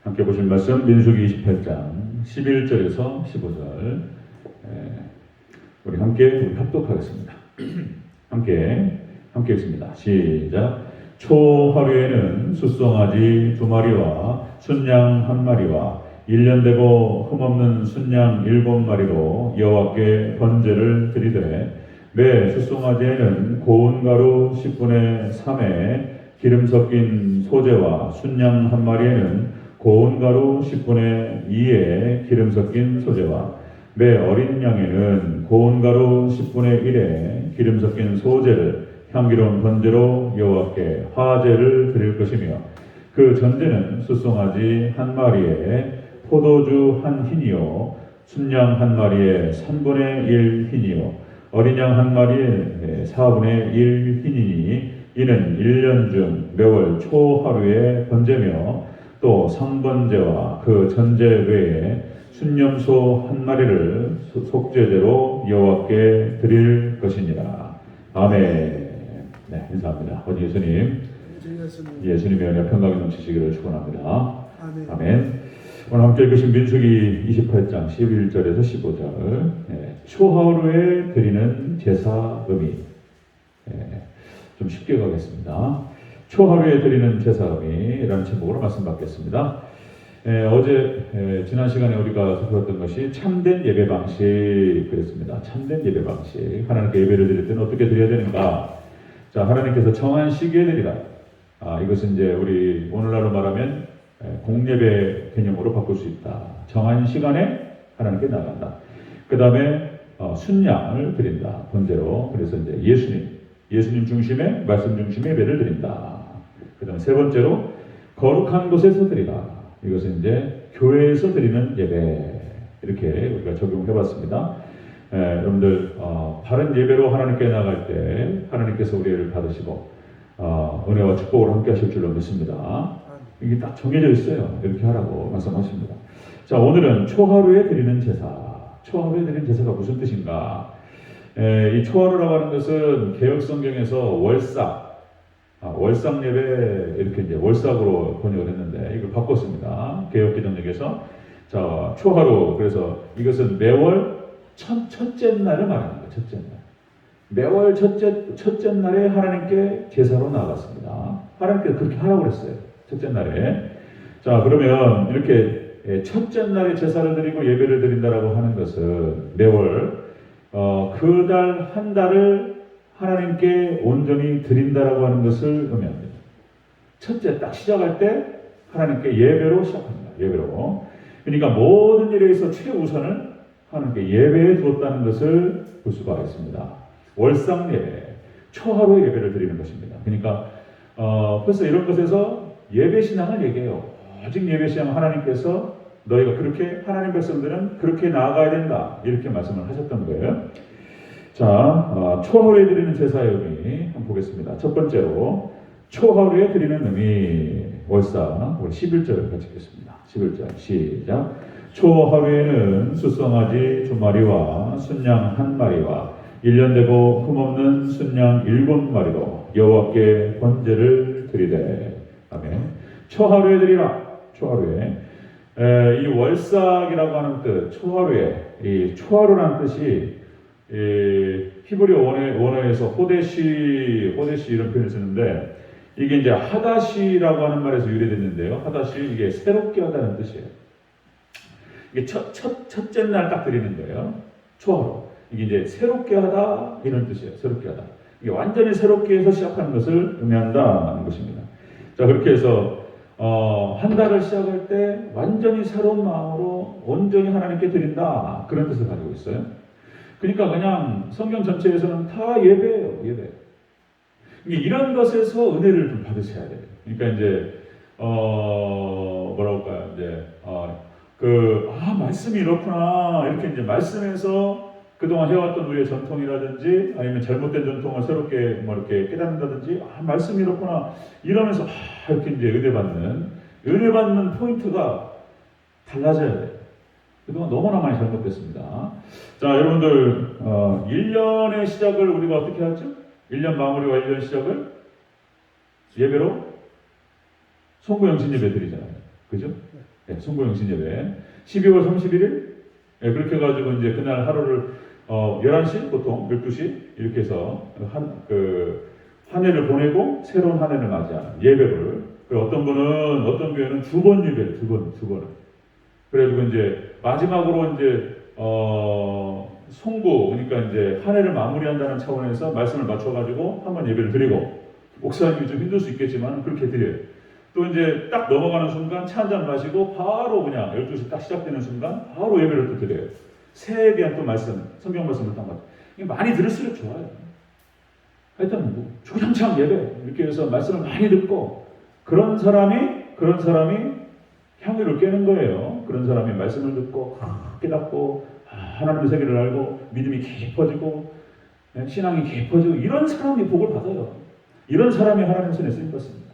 함께 보실 말씀 민수기 28장 11절에서 15절. 우리 함께 합독하겠습니다. 함께 읽습니다. 시작. 초하루에는 숫송아지 2마리와 순양 1마리와 1년 되고 흠없는 순양 7마리로 여호와께 번제를 드리되, 매 숫송아지에는 고운 가루 10분의 3에 기름 섞인 소재와 순양 1마리에는 고운 가루 10분의 2에 기름 섞인 소재와 매 어린 양에는 고운 가루 10분의 1에 기름 섞인 소재를 향기로운 번제로 여호와께 화제를 드릴 것이며, 그 전제는 숫송아지 1마리에 포도주 1흰이요 순양 1마리에 3분의 1 흰이요 어린 양 1마리에 4분의 1 흰이니, 이는 1년 중 매월 초하루의 번제며, 또 상번제와 그 전제 외에 순염소 1마리를 속죄제로 여호와께 드릴 것이니라. 아멘. 네, 인사합니다. 어디 예수님의 은혜 평강이 넘치시기를 축원합니다. 아멘. 오늘 함께 읽으신 민수기 28장 11절에서 15절. 초하루에 드리는 제사 의미. 좀 쉽게 가겠습니다. 초하루에 드리는 제사 의미라는 제목으로 말씀 받겠습니다. 어제 지난 시간에 우리가 살펴봤던 것이 참된 예배 방식 그랬습니다. 참된 예배 방식. 하나님께 예배를 드릴 때는 어떻게 드려야 되는가? 자, 하나님께서 정한 시기에 드리라. 이것은 이제 우리 오늘날로 말하면 공예배 개념으로 바꿀 수 있다. 정한 시간에 하나님께 나간다. 그 다음에 순양을 드린다. 번제로. 그래서 이제 예수님 중심의 말씀 중심의 예배를 드린다. 그 다음 세 번째로 거룩한 곳에서 드리라. 이것은 이제 교회에서 드리는 예배. 이렇게 우리가 적용해 봤습니다. 여러분들 바른 예배로 하나님께 나갈 때 하나님께서 우리를 받으시고 은혜와 축복을 함께 하실 줄로 믿습니다. 이게 딱 정해져 있어요. 이렇게 하라고 말씀하십니다. 자, 오늘은 초하루에 드리는 제사. 초하루에 드리는 제사가 무슨 뜻인가? 이 초하루라고 하는 것은 개역 성경에서 월삭 예배 이렇게 이제 월삭으로 번역을 했는데 이걸 바꿨습니다. 개역 개정역에서. 자, 초하루. 그래서 이것은 매월 첫째 날을 말하는 거예요. 첫째 날. 매월 첫째 날에 하나님께 제사로 나아갔습니다. 하나님께서 그렇게 하라고 그랬어요. 첫째 날에. 자, 그러면 이렇게 첫째 날에 제사를 드리고 예배를 드린다라고 하는 것은 매월 그 달 한 달을 하나님께 온전히 드린다라고 하는 것을 의미합니다. 첫째 딱 시작할 때 하나님께 예배로 시작합니다. 예배로. 그러니까 모든 일에 있어 최우선을 하나님께 예배에 두었다는 것을 볼 수가 있습니다. 월상 예배, 초하루 예배를 드리는 것입니다. 그러니까 벌써 이런 것에서 예배 신앙을 얘기해요. 오직 예배 신앙은 하나님께서 너희가 그렇게 하나님 백성들은 그렇게 나아가야 된다. 이렇게 말씀을 하셨던 거예요. 자, 초하루에 드리는 제사의 의미 한번 보겠습니다. 첫 번째로 초하루에 드리는 의미 월사 우리 11절 같이 읽겠습니다. 11절 시작. 초하루에는 숫송아지 2마리와 순양 1마리와 1년 되고 흠없는 순양 7마리로 여호와께 번제를 드리되. 아멘. 초하루에 드리라. 초하루에. 이 월삭이라고 하는 뜻, 초하루에, 이 초하루라는 뜻이 히브리 원어에서 호데시 이런 표현을 쓰는데, 이게 이제 하다시라고 하는 말에서 유래됐는데요. 하다시, 이게 새롭게 하다는 뜻이에요. 이게 첫째 날 딱 드리는 거예요. 초하루. 이게 이제 새롭게 하다 이런 뜻이에요. 새롭게 하다. 이게 완전히 새롭게 해서 시작하는 것을 의미한다는 것입니다. 자, 그렇게 해서 한 달을 시작할 때 완전히 새로운 마음으로 온전히 하나님께 드린다. 그런 뜻을 가지고 있어요. 그러니까 그냥 성경 전체에서는 다 예배예요. 예배. 이런 것에서 은혜를 좀 받으셔야 돼요. 그러니까 이제 뭐라고 할까요? 이제 말씀이 이렇구나. 이렇게 이제 말씀에서 그동안 해왔던 우리의 전통이라든지 아니면 잘못된 전통을 새롭게 뭐 이렇게 깨닫는다든지, 말씀이 이렇구나. 이러면서 이렇게 이제 은혜 받는 포인트가 달라져야 돼요. 그동안 너무나 많이 잘못됐습니다. 자, 여러분들 1년의 시작을 우리가 어떻게 하죠? 1년 마무리와 1년 시작을 예배로 송구영신 예배 드리잖아요. 그죠? 예, 송구영신 예배. 12월 31일 예, 그렇게 해가지고 이제 그날 하루를 11시 보통 12시 이렇게 해서 한 해를 보내고 새로운 한 해를 맞이하는 예배를. 어떤 교회는 두 번 예배를 두 번을. 그래가지고 이제 마지막으로 이제 송구, 그러니까 이제 한 해를 마무리한다는 차원에서 말씀을 맞춰가지고 한번 예배를 드리고, 목사님이 좀 힘들 수 있겠지만 그렇게 드려요. 또 이제 딱 넘어가는 순간 차 한잔 마시고 바로 그냥 12시 딱 시작되는 순간 바로 예배를 또 드려요. 새해에 대한 또 말씀, 성경 말씀을 딱 맞춰요. 많이 들을수록 좋아요. 하여튼 뭐 주구장창 예배 이렇게 해서 말씀을 많이 듣고, 그런 사람이 향유를 깨는 거예요. 그런 사람이 말씀을 듣고 깨닫고 하나님의 세계를 알고 믿음이 깊어지고 신앙이 깊어지고, 이런 사람이 복을 받아요. 이런 사람이 하나님의 손에 쓰임 받습니다.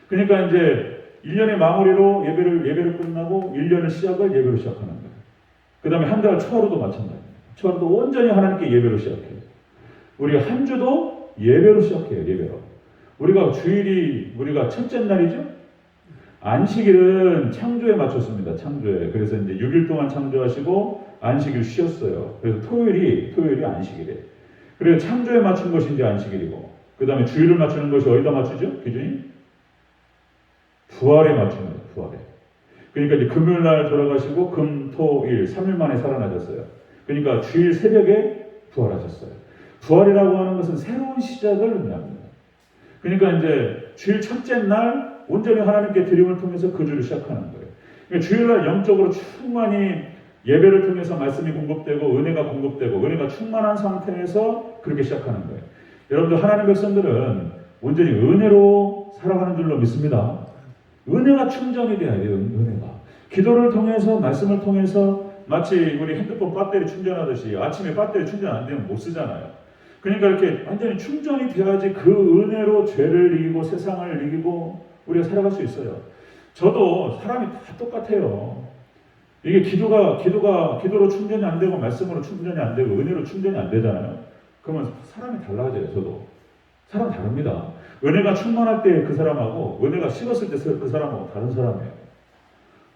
그러니까 이제 1년의 마무리로 예배를 끝나고 1년을 시작을 예배로 시작하는 거예요. 그 다음에 한 달 초하루도 마찬가지입니다. 초하루도 온전히 하나님께 예배로 시작해요. 우리가 한 주도 예배로 시작해요. 예배로. 우리가 첫째 날이죠. 안식일은 창조에 맞췄습니다. 창조에. 그래서 이제 6일 동안 창조하시고 안식일 쉬었어요. 그래서 토요일이 안식일이에요. 그래서 창조에 맞춘 것이 이제 안식일이고, 그 다음에 주일을 맞추는 것이 어디다 맞추죠? 기준이? 부활에 맞추는 거예요. 부활에. 그러니까 이제 금요일 날 돌아가시고 금, 토, 일 3일 만에 살아나셨어요. 그러니까 주일 새벽에 부활하셨어요. 부활이라고 하는 것은 새로운 시작을 의미합니다. 그러니까 이제 주일 첫째 날 온전히 하나님께 드림을 통해서 그 주를 시작하는 거예요. 그러니까 주일날 영적으로 충만히 예배를 통해서 말씀이 공급되고 은혜가 공급되고 은혜가 충만한 상태에서 그렇게 시작하는 거예요. 여러분들, 하나님 백성들은 온전히 은혜로 살아가는 줄로 믿습니다. 은혜가 충전이 돼야 돼요. 은혜가. 기도를 통해서, 말씀을 통해서, 마치 우리 핸드폰 배터리 충전하듯이 아침에 배터리 충전 안 되면 못 쓰잖아요. 그러니까 이렇게 완전히 충전이 돼야지 그 은혜로 죄를 이기고 세상을 이기고 우리가 살아갈 수 있어요. 저도 사람이 다 똑같아요. 이게 기도로 충전이 안 되고 말씀으로 충전이 안 되고 은혜로 충전이 안 되잖아요. 그러면 사람이 달라져요. 저도. 사람 다릅니다. 은혜가 충만할 때 그 사람하고 은혜가 식었을 때 그 사람하고 다른 사람이에요.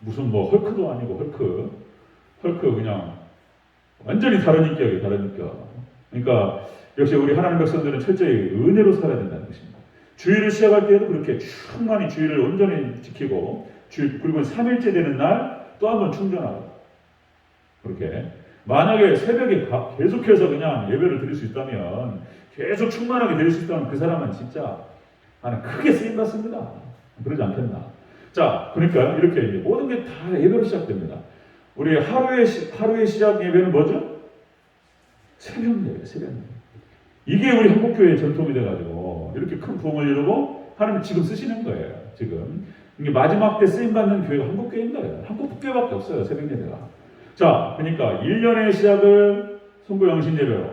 무슨 뭐 헐크도 아니고 헐크 그냥 완전히 다른 인격이에요. 다른 인격. 그러니까 역시 우리 하나님 백성들은 철저히 은혜로 살아야 된다는 것입니다. 주일을 시작할 때에도 그렇게 충만히 주일을 온전히 지키고, 그리고 3일째 되는 날 또 한 번 충전하고, 그렇게 만약에 새벽에 계속해서 그냥 예배를 드릴 수 있다면, 계속 충만하게 드릴 수 있다면 그 사람은 진짜 나는 크게 쓰임 받습니다. 그러지 않겠나. 자, 그러니까 이렇게 모든 게 다 예배로 시작됩니다. 우리 하루의 시작 예배는 뭐죠? 새벽 예배. 이게 우리 한국교회의 전통이 돼가지고 이렇게 큰 부흥을 이루고 하나님 지금 쓰시는 거예요. 지금 이게 마지막 때 쓰임받는 교회가 한국교회인 거예요. 한국교회밖에 없어요. 새벽 예배가. 자, 그러니까 1년의 시작을 송구영신 예배로,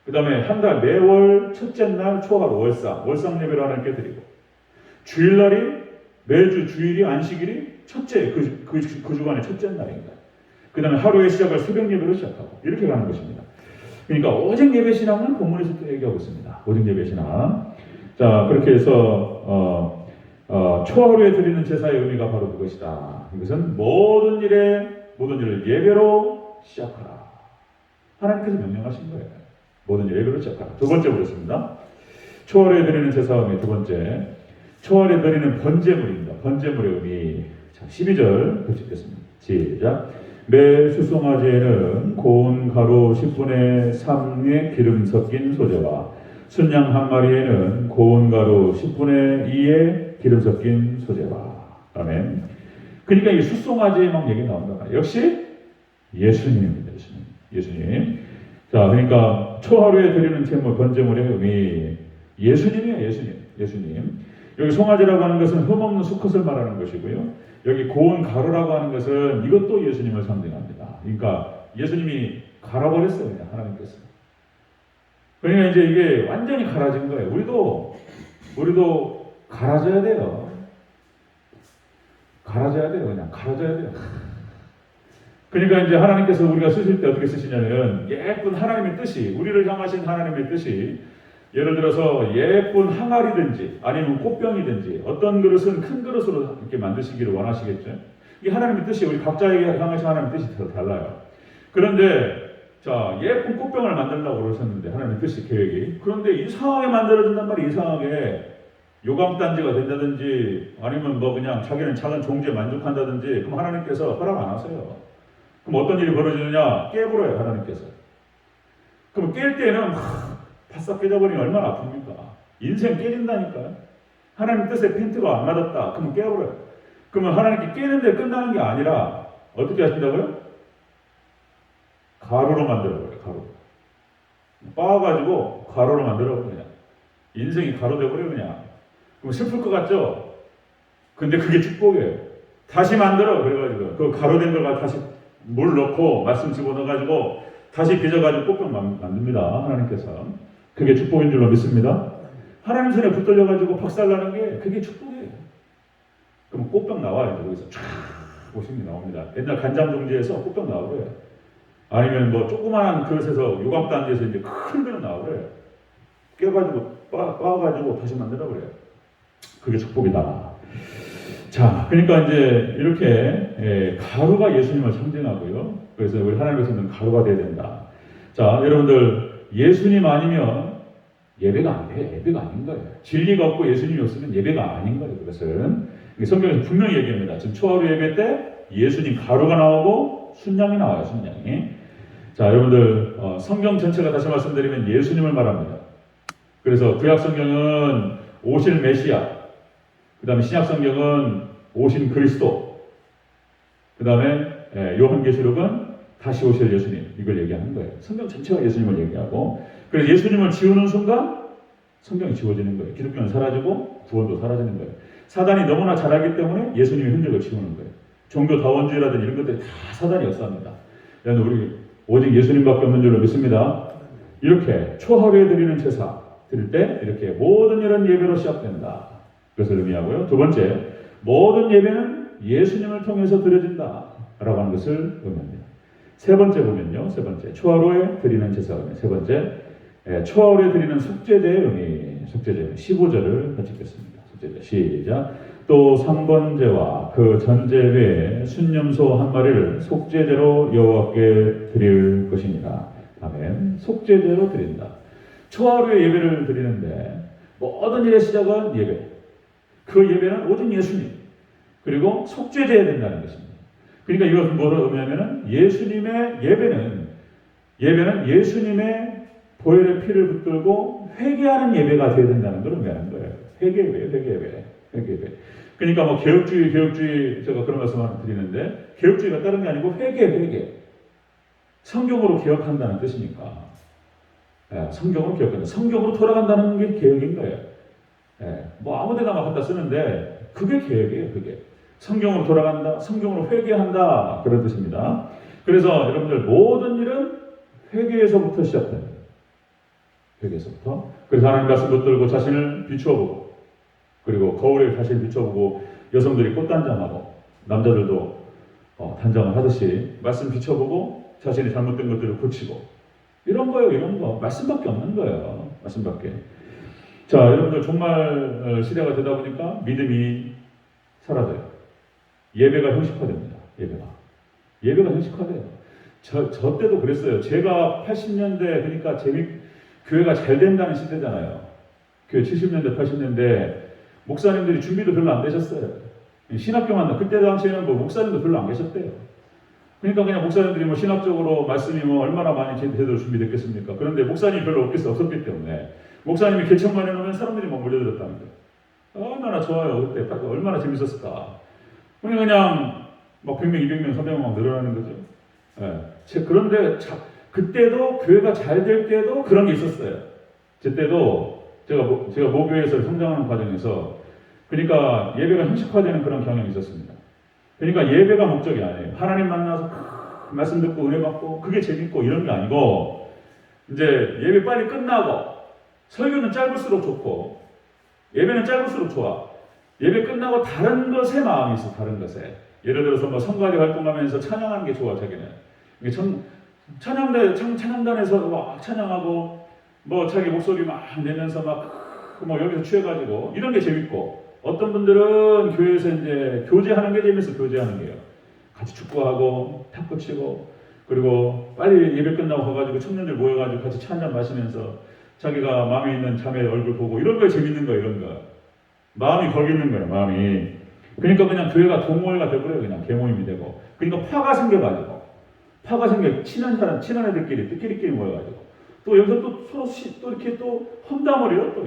그 다음에 한 달 매월 첫째 날 초하루 월상 예배로 하나님께 드리고, 주일날이 매주 주일이 안식일이 첫째 그 주간의 첫째 날인가. 그 다음에 하루의 시작을 새벽 예배로 시작하고 이렇게 가는 것입니다. 그러니까 오직 예배 신앙은 본문에서 또 얘기하고 있습니다. 오직 예배 신앙. 자, 그렇게 해서 초하루에 드리는 제사의 의미가 바로 그것이다. 이것은 모든 일을 예배로 시작하라. 하나님께서 명령하신 거예요. 모든 일 예배로 시작하라. 두 번째 보겠습니다. 초하루에 드리는 제사의 의미 두 번째. 초하루에 드리는 번제물입니다. 번제물의 의미. 자, 12절 같이 읽겠습니다. 시작. 매 수송아지에는 고운 가루 10분의 3의 기름 섞인 소재와 순양 한 마리에는 고운 가루 10분의 2의 기름 섞인 소재와. 아멘. 그러니까 이 수송아지에 막 얘기 나온다. 역시 예수님입니다. 예수님. 자, 그러니까 초하루에 드리는 제물, 번제물의 의미. 예수님이에요. 예수님. 여기 송아지라고 하는 것은 흠없는 수컷을 말하는 것이고요. 여기 고운 가루라고 하는 것은 이것도 예수님을 상징합니다. 그러니까 예수님이 갈아버렸어요. 그냥 하나님께서. 그러니까 이제 이게 완전히 갈아진 거예요. 우리도 갈아져야 돼요. 그냥 갈아져야 돼요. 그러니까 이제 하나님께서 우리가 쓰실 때 어떻게 쓰시냐면, 예쁜 하나님의 뜻이, 우리를 향하신 하나님의 뜻이, 예를 들어서 예쁜 항아리든지 아니면 꽃병이든지 어떤 그릇은 큰 그릇으로 이렇게 만드시기를 원하시겠죠. 이 하나님의 뜻이 우리 각자에게 향하신 하나님의 뜻이 더 달라요. 그런데 자, 예쁜 꽃병을 만들려고 그러셨는데 하나님의 뜻이 계획이, 그런데 이상하게 만들어진단 말이에요. 이상하게 요강단지가 된다든지 아니면 뭐 그냥 자기는 작은 종지에 만족한다든지, 그럼 하나님께서 허락 안 하세요. 그럼 어떤 일이 벌어지느냐? 깨버려요, 하나님께서. 그럼 깰 때는 바싹 깨져버리면 얼마나 아픕니까? 인생 깨진다니까요. 하나님 뜻에 핀트가 안 맞았다. 그러면 깨버려요. 그러면 하나님께 깨는데 끝나는 게 아니라 어떻게 하신다고요? 가루로 만들어버려요. 가루. 빻아가지고 가루로 만들어버려요. 그냥. 인생이 가루 돼버려요. 그냥. 그럼 슬플 것 같죠? 근데 그게 축복이에요. 다시 만들어. 그래가지고 그 가루 된 걸 다시 물 넣고 말씀 집어넣어가지고 다시 빚어가지고 꽃병 만듭니다. 하나님께서. 그게 축복인 줄로 믿습니다. 하나님 손에 붙들려가지고 박살나는 게 그게 축복이에요. 그럼 꽃병 나와요. 여기서 쫙 보시면 나옵니다. 옛날 간장종지에서 꽃병 나오고요. 아니면 뭐 조그마한 그릇에서 요강단지에서 이제 큰 그릇 나오고요. 깨가지고 빻아가지고 다시 만들어버려요. 그게 축복이다. 자, 그러니까 이제 이렇게 가루가 예수님을 상징하고요. 그래서 우리 하나님께서는 가루가 돼야 된다. 자, 여러분들 예수님 아니면 예배가 안 돼. 예배가 아닌 거예요. 진리가 없고 예수님이 없으면 예배가 아닌 거예요. 그것은 성경에서 분명히 얘기합니다. 지금 초하루 예배 때 예수님 가루가 나오고 순양이 나와요. 순양이. 자, 여러분들 성경 전체가 다시 말씀드리면 예수님을 말합니다. 그래서 구약 성경은 오실 메시아, 그 다음에 신약 성경은 오신 그리스도, 그 다음에 요한계시록은 다시 오실 예수님, 이걸 얘기하는 거예요. 성경 전체가 예수님을 얘기하고, 그래서 예수님을 지우는 순간 성경이 지워지는 거예요. 기독교는 사라지고 구원도 사라지는 거예요. 사단이 너무나 잘하기 때문에 예수님의 흔적을 지우는 거예요. 종교다원주의라든지 이런 것들이 다 사단이 역사합니다. 여러분, 우리 오직 예수님밖에 없는 줄로 믿습니다. 이렇게 초하루에 드리는 제사 드릴 때 이렇게 모든 일은 예배로 시작된다. 그것을 의미하고요. 두 번째, 모든 예배는 예수님을 통해서 드려진다 라고 하는 것을 의미합니다. 세 번째 보면요. 세 번째, 초하루에 드리는 제사 의미. 세 번째, 초하루에 드리는 속죄제의 의미. 속죄제 15절을 같이 읽겠습니다. 속죄제 시작. 또 상번제와 그 전제 외에 순념소 한 마리를 속죄제로 여호와께 드릴 것이니라. 아멘. 속죄제로 드린다. 초하루에 예배를 드리는데 모든 일의 시작은 예배. 그 예배는 오직 예수님. 그리고 속죄제해야 된다는 것입니다. 그러니까 이것은 뭐를 의미하면은 예수님의 예배는 예수님의 보혈의 피를 붙들고 회개하는 예배가 되어야 된다는 걸 의미하는 거예요. 회개 예배. 그러니까 뭐 개혁주의 제가 그런 말씀을 드리는데, 개혁주의가 다른 게 아니고 회개. 성경으로 개혁한다는 뜻이니까. 성경으로 개혁한다. 성경으로 돌아간다는 게 개혁인 거예요. 뭐 아무데나 막 갖다 쓰는데 그게 개혁이에요. 그게 성경으로 돌아간다, 성경으로 회개한다, 그런 뜻입니다. 그래서 여러분들 모든 일은 회개에서부터 시작됩니다. 회개에서부터. 그래서 하나님 말씀 붙들고 자신을 비추어보고, 그리고 거울에 자신을 비춰보고, 여성들이 꽃단장하고 남자들도 단장을 하듯이 말씀 비춰보고 자신이 잘못된 것들을 고치고, 이런 거예요. 이런 거 말씀밖에 없는 거예요. 말씀밖에. 자, 여러분들 종말 시대가 되다 보니까 믿음이 사라져요. 예배가 형식화됩니다. 예배가 형식화돼요. 저 때도 그랬어요. 제가 80년대, 그러니까 교회가 잘 된다는 시대잖아요. 교회 70년대, 80년대 목사님들이 준비도 별로 안 되셨어요. 신학교만, 그때 당시에는 뭐 목사님도 별로 안 계셨대요. 그러니까 그냥 목사님들이 뭐 신학적으로 말씀이 뭐 얼마나 많이 제대로 준비됐겠습니까? 그런데 목사님이 별로 없었기 때문에 목사님이 개척만 해놓으면 사람들이 막 몰려들었다는 거예요. 얼마나 좋아요. 그때 얼마나 재밌었을까. 그냥 막 100명, 200명, 300명 막 늘어나는 거죠. 그런데 그때도 교회가 잘 될 때도 그런 게 있었어요. 그때도 제가 모교에서 성장하는 과정에서, 그러니까 예배가 형식화되는 그런 경향이 있었습니다. 그러니까 예배가 목적이 아니에요. 하나님 만나서 말씀 듣고 은혜 받고 그게 재밌고 이런 게 아니고, 이제 예배 빨리 끝나고, 설교는 짧을수록 좋고 예배는 짧을수록 좋아. 예배 끝나고 다른 것에 마음이 있어. 다른 것에. 예를 들어서 뭐 성가대 활동하면서 찬양하는 게 좋아. 자기는 찬양단에서 막 찬양하고 뭐 자기 목소리 막 내면서 막 뭐 여기서 취해가지고 이런 게 재밌고, 어떤 분들은 교회에서 이제 교제하는 게 재밌어. 교제하는 게요. 같이 축구하고 탁구 치고 그리고 빨리 예배 끝나고 가가지고 청년들 모여가지고 같이 차 한잔 마시면서 자기가 마음에 있는 자매 얼굴 보고 이런 거에 재밌는 거예요. 이런 거 마음이 거기 있는 거예요. 마음이. 그러니까 그냥 교회가 동호회가 되고요. 그냥 계모임이 되고. 그러니까 파가 생겨 친한 사람 친한 애들끼리 또 끼리끼리 모여가지고 또 여기서 또 서로 또 이렇게 또 험담을 해요. 또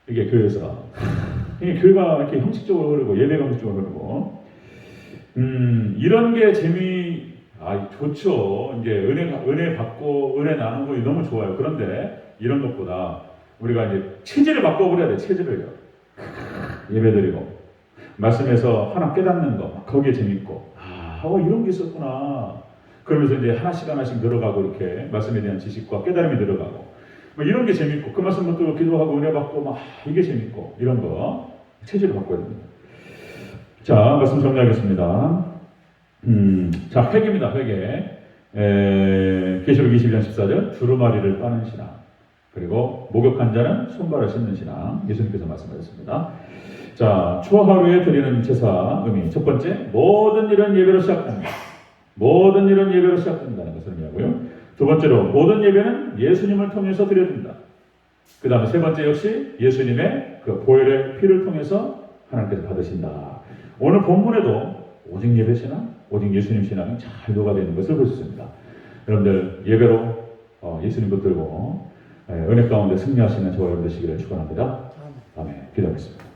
이게 교회에서 이게 교회가 이렇게 형식적으로 흐르고 예배가 형식적으로 흐르고 이런 게 좋죠. 이제 은혜 받고 은혜 나누고 너무 좋아요. 그런데 이런 것보다 우리가 이제 체질을 바꿔버려야 돼. 체질을요. 예배드리고 말씀에서 하나 깨닫는 거 거기에 재밌고 이런 게 있었구나. 그러면서 이제 하나씩 늘어가고 이렇게 말씀에 대한 지식과 깨달음이 늘어가고 뭐 이런 게 재밌고 그 말씀 듣고 기도하고 은혜 받고 막 이게 재밌고 이런 거 체질을 바꿔야 됩니다. 자, 말씀 정리하겠습니다. 자, 회개입니다. 회개. 계시록 22장 14절 두루마리를 빠는 신앙 그리고 목욕한 자는 손발을 씻는 신앙 예수님께서 말씀하셨습니다. 자, 초하루에 드리는 제사 의미 첫 번째 모든 일은 예배로 시작됩니다. 모든 일은 예배로 시작된다는 것을 의미하고요. 두 번째로 모든 예배는 예수님을 통해서 드려진다. 그 다음에 세 번째 역시 예수님의 그 보혈의 피를 통해서 하나님께서 받으신다. 오늘 본문에도 오직 예배 신앙, 오직 예수님 신앙이 잘 녹아져 있는 것을 볼 수 있습니다. 여러분들 예배로 예수님 붙들고 은혜 가운데 승리하시는 저와 여러분 되시기를 축원합니다. 아멘. 기도하겠습니다.